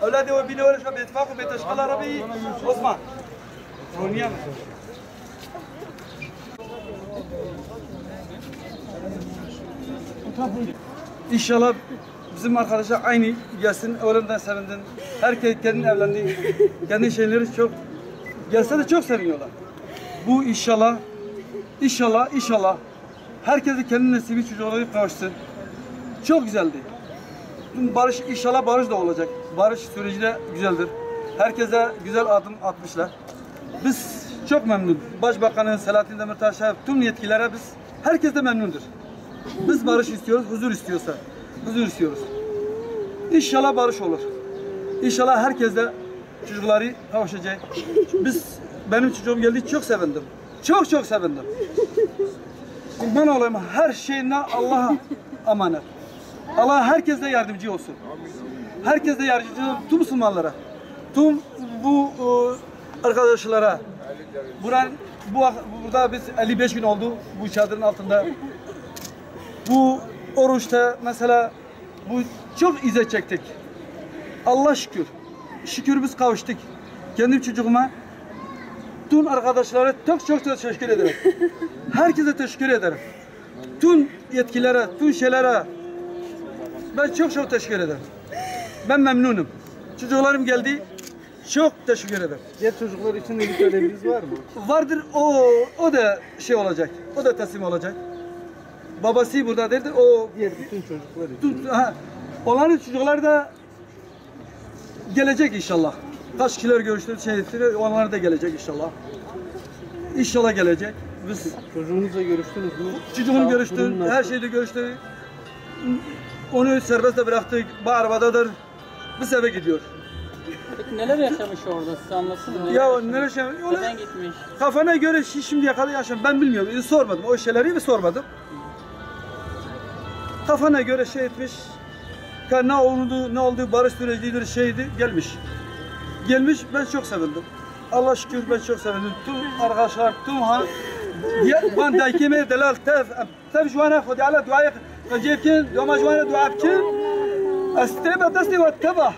أولادي وبيني ولا شو بيتفاقوا بيتشغل عربي عثمان رونيا İnşallah bizim arkadaşlar aynı gelsin. Öğlenden sevindim. Herkes kendini evlendi. Kendi şeyleri çok gelse de çok seviniyorlar. Bu inşallah herkese kendi nasibi çocukları kavuşsun. Çok güzeldi. Barış inşallah barış da olacak. Barış süreci de güzeldir. Herkese güzel adım atmışlar. Biz çok memnun. Başbakanı Selahattin Demirtaş'a, tüm yetkililere biz herkes de memnundur. Biz barış istiyoruz, huzur istiyorsa. Huzur istiyoruz. İnşallah barış olur. İnşallah herkes de çocukları kavuşacak. Benim çocuğum geldi, çok sevindim. Çok sevindim. Ben olayım, her şeyine Allah'a emanet. Allah herkese yardımcı olsun. Herkese yardımcı olsun, tüm Müslümanlara. Tüm bu arkadaşlara. Burada biz 55 gün oldu bu çadırın altında. Bu oruçta mesela bu çok izle çektik. Allah şükür. Şükür biz kavuştuk. Kendim çocuğuma, tüm arkadaşlara çok teşekkür ederim. Herkese teşekkür ederim. Tüm yetkililere, tüm şeylere ben çok teşekkür ederim. Ben memnunum. Çocuklarım geldi. Çok teşekkür ederim. Diğer çocuklar için de bir talebiniz var mı? Vardır, o da şey olacak. O da teslim olacak. Babası burada derdi. O Diğer bütün çocuklar için. Onların çocukları da gelecek inşallah. Kaç kişiler görüştü, onlar da gelecek inşallah. İnşallah gelecek. Biz Çocuğunuzla görüştünüz mü? çocuğunu görüştüm, her şeyle görüştük. Onu serbest bıraktık. Bu arabadadır. Biz eve gidiyor. Peki neler yaşamış orada, size anlatsın mı? Ya neler yaşamış? Neden gitmiş? Kafana göre şimdiye kadar yaşam. Ben bilmiyorum. Sormadım. O şeyleri sormadım. Kafana göre şey etmiş. Ne oldu? Barış sürecidir, şeydi. Gelmiş. Ben çok sevindim. Allah şükür ben çok sevindim. Tüm arkadaşlar, ben daikime delal tef jwana khudi ala duaya qajibkin yoma jwana dua bkin استلم دستي واتبع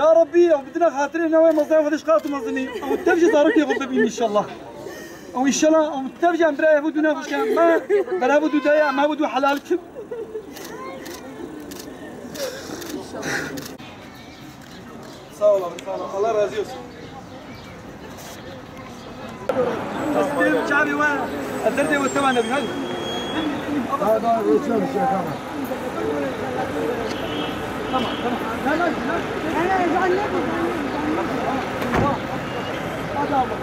يا ربي بدنا خاطرين نوي مصدر خدش قاتو مزني او تفجي صاروك يغض بي ان شاء الله او ان شاء الله او تفجي امبرا بدنا خش ما بلا بدو دايا ما بدو حلالكم sağ olun, Allah razı olsun. استلم شعبي وين الدردي والتبع نبي هذا Daha ölçüyor bir şey tamam. Tamam. Hadi abla.